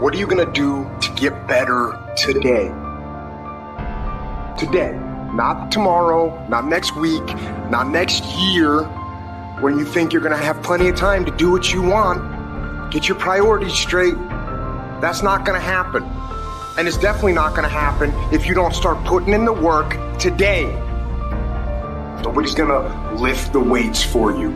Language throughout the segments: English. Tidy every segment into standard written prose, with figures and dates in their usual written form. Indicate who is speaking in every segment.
Speaker 1: What are you gonna do to get better today? Today, not tomorrow, not next week, not next year, when you think you're gonna have plenty of time to do what you want. Get your priorities straight. That's not gonna happen. And it's definitely not gonna happen if you don't start putting in the work today. Nobody's gonna lift the weights for you.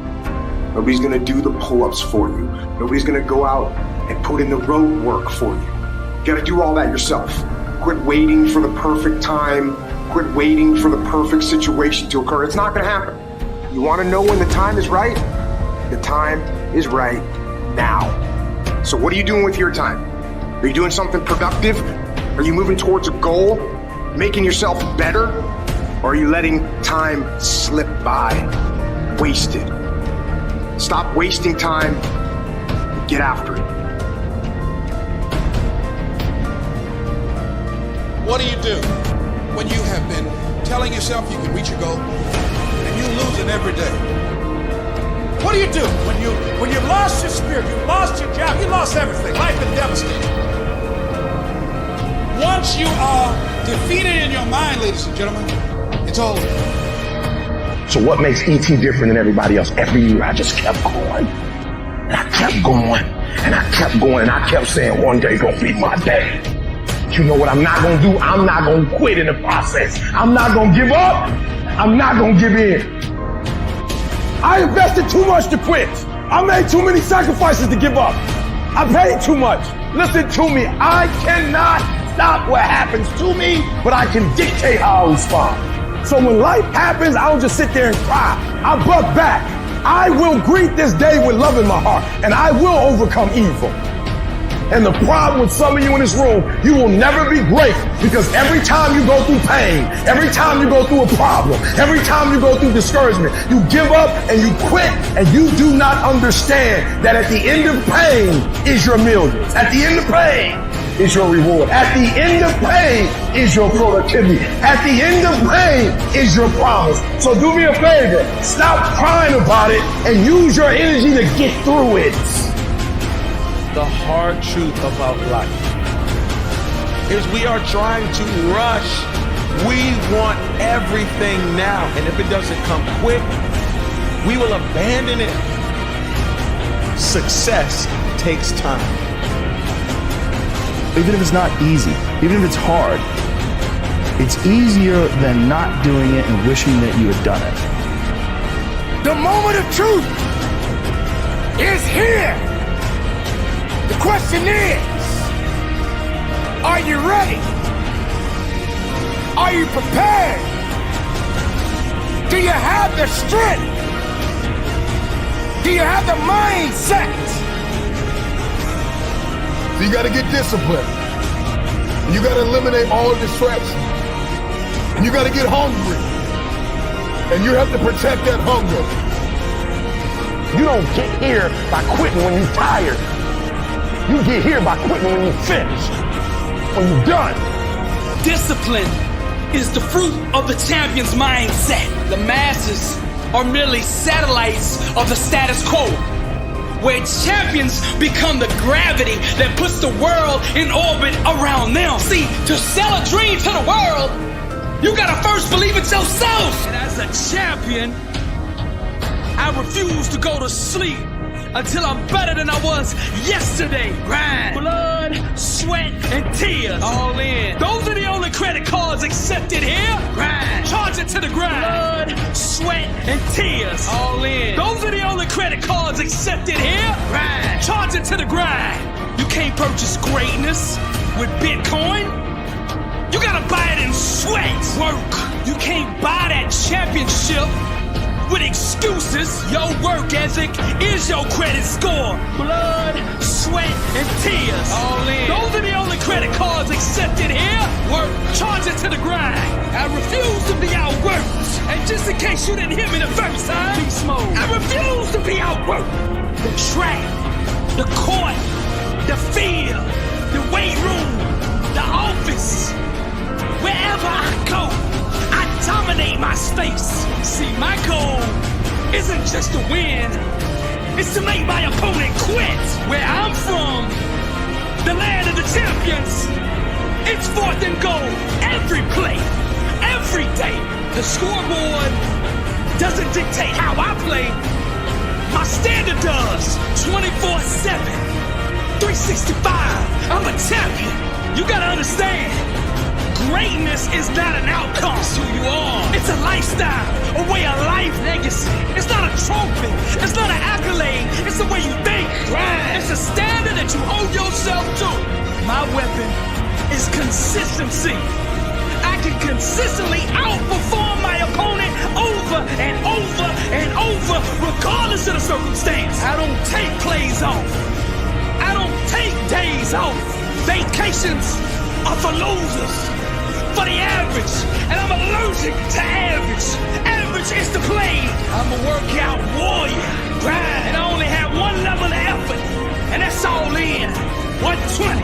Speaker 1: Nobody's gonna do the pull-ups for you. Nobody's gonna go out and put in the road work for you. You gotta do all that yourself. Quit waiting for the perfect time. Quit waiting for the perfect situation to occur. It's not gonna happen. You wanna know when the time is right? The time is right now. So what are you doing with your time? Are you doing something productive? Are you moving towards a goal? Making yourself better? Or are you letting time slip by? Wasted. Stop wasting time. Get after it.
Speaker 2: What do you do when you have been telling yourself you can reach your goal and you lose it every day? What do you do when you've lost your spirit, you've lost your job, you lost everything, life been devastated? Once you are defeated in your mind, ladies and gentlemen, it's over.
Speaker 3: So what makes E.T. different than everybody else? Every year I just kept going. And I kept going. And I kept going. And I kept saying one day gonna be my day. You know what I'm not gonna do? I'm not gonna quit in the process. I'm not gonna give up. I'm not gonna give in. I invested too much to quit. I made too many sacrifices to give up. I paid too much. Listen to me. I cannot stop what happens to me, but I can dictate how I respond. So when life happens, I don't just sit there and cry. I buck back. I will greet this day with love in my heart, and I will overcome evil. And the problem with some of you in this room, you will never be great because every time you go through pain, every time you go through a problem, every time you go through discouragement, you give up and you quit and you do not understand that at the end of pain is your millions. At the end of pain is your reward. At the end of pain is your productivity. At the end of pain is your promise. So do me a favor, stop crying about it and use your energy to get through it.
Speaker 4: The hard truth about life is we are trying to rush. We want everything now. And if it doesn't come quick, we will abandon it. Success takes time.
Speaker 5: Even if it's not easy, even if it's hard, it's easier than not doing it and wishing that you had done it.
Speaker 6: The moment of truth is here. The question is, are you ready? Are you prepared? Do you have the strength? Do you have the mindset?
Speaker 7: So you gotta get disciplined. And you gotta eliminate all distractions. And you gotta get hungry. And you have to protect that hunger.
Speaker 3: You don't get here by quitting when you're tired. You get here by quitting when you're finished, when you're done.
Speaker 8: Discipline is the fruit of the champion's mindset. The masses are merely satellites of the status quo, where champions become the gravity that puts the world in orbit around them. See, to sell a dream to the world, you gotta first believe it yourself. And as a champion, I refuse to go to sleep until I'm better than I was yesterday. Grind, blood, sweat, and tears. All in. Those are the only credit cards accepted here. Grind. Charge it to the grind. Blood, sweat, and tears. All in. Those are the only credit cards accepted here. Grind. Charge it to the grind. You can't purchase greatness with Bitcoin. You gotta buy it in sweat. Work. You can't buy that championship with excuses. Your work ethic is your credit score. Blood, sweat, and tears. All in. Those are the only credit cards accepted here. Work. Charge it to the grind. I refuse to be outworked. And just in case you didn't hear me the first time, beast mode. I refuse to be outworked. The track, the court, the field, the weight room, the office. Wherever I go, I dominate my space. See, my goal isn't just to win, it's to make my opponent quit. Where I'm from, the land of the fourth and goal every play, every day. The scoreboard doesn't dictate how I play. My standard does. 24/7, 365. I'm a champion. You gotta understand. Greatness is not an outcome. It's who you are. It's a lifestyle, a way of life, legacy. It's not a trophy. It's not an accolade. It's the way you think. Right. It's a standard that you hold yourself to. My weapon is consistency. I can consistently outperform my opponent over and over and over, regardless of the circumstance. I don't take plays off. I don't take days off. Vacations are for losers, for the average, and I'm allergic to average. Average is the play. I'm a workout warrior, and I only have one level of effort, and that's all in. 120,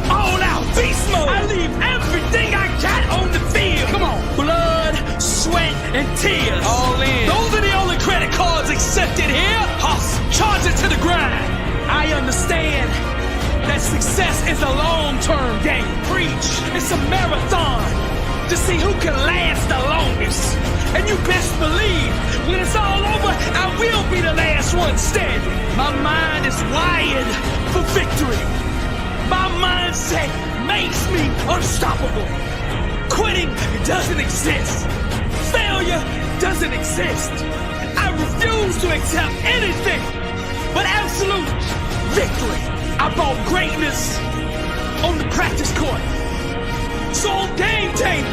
Speaker 8: all out, beast mode. I leave everything I got on the field. Come on, blood, sweat, and tears. All in. Those are the only credit cards accepted here. Hustle, charge it to the grind. I understand that success is a long-term game. Preach. It's a marathon to see who can last the longest. And you best believe when it's all over, I will be the last one standing. My mind is wired for victory. My mindset makes me unstoppable. Quitting doesn't exist. Failure doesn't exist. I refuse to accept anything but absolute victory. I bought greatness on the practice court. So on game day,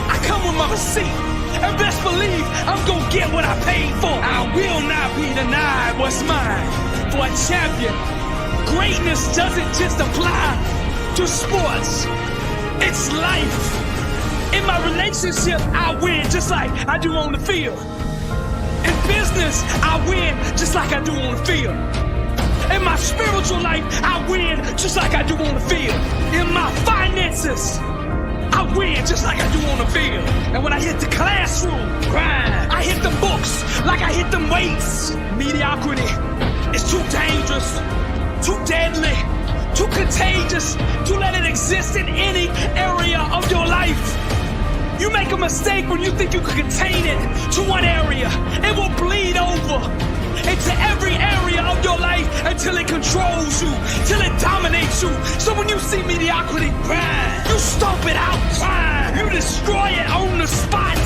Speaker 8: I come with my receipt. And best believe I'm gonna get what I paid for. I will not be denied what's mine. For a champion, greatness doesn't just apply to sports. It's life. In my relationship, I win just like I do on the field. In business, I win just like I do on the field. In my spiritual life, I win just like I do on the field. In my finances, I win just like I do on the field. And when I hit the classroom, grind. I hit the books like I hit them weights. Mediocrity is too dangerous, too deadly, too contagious to let it exist in any area of your life. You make a mistake when you think you can contain it to one area. It will bleed over into every area of your life until it controls you, till it dominates you. So when you see mediocrity, you stomp it out. You destroy it on the spot.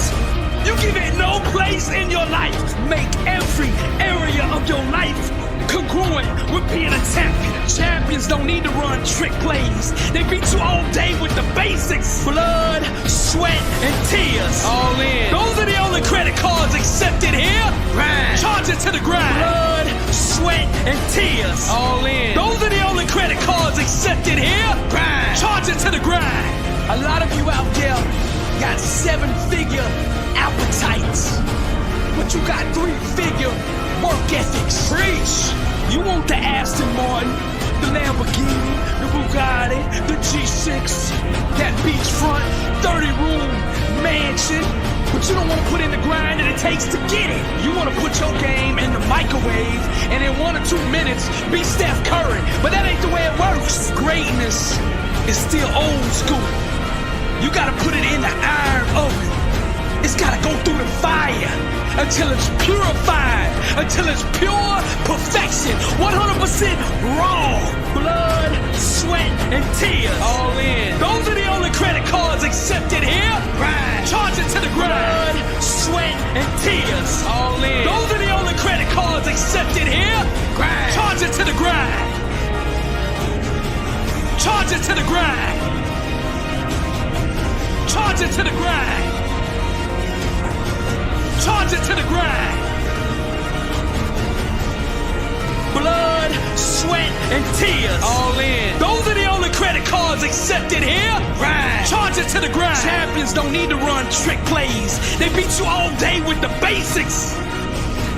Speaker 8: You give it no place in your life. Make every area of your life congruent with being a champion. Champions don't need to run trick plays. They beat you all day with the basics. Blood, sweat, and tears. All in. Those are the only credit cards accepted here. Grind. Charge it to the grind. Blood, sweat, and tears. All in. Those are the only credit cards accepted here. Grind. Charge it to the grind. A lot of you out there got 7-figure appetites, but you got 3-figure work ethics. Preach. You want the Aston Martin, the Lamborghini, the Bugatti, the G6, that beachfront, 30-room mansion, but you don't want to put in the grind that it takes to get it. You want to put your game in the microwave and in 1 or 2 minutes be Steph Curry, but that ain't the way it works. Greatness is still old school. You got to put it in the iron oven. It's got to go through the fire until it's purified, until it's pure perfection, 100% raw. Blood, sweat, and tears. All in. Those are the only credit cards accepted here. Grind. Charge it to the grind. Blood, sweat, and tears. All in. Those are the only credit cards accepted here. Grind. Charge it to the grind. Charge it to the grind. Charge it to the grind. Charge it to the grind. Blood, sweat, and tears. All in. Those are the only credit cards accepted here. Grind. Charge it to the grind. Champions don't need to run trick plays. They beat you all day with the basics.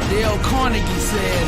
Speaker 8: Dale Carnegie said,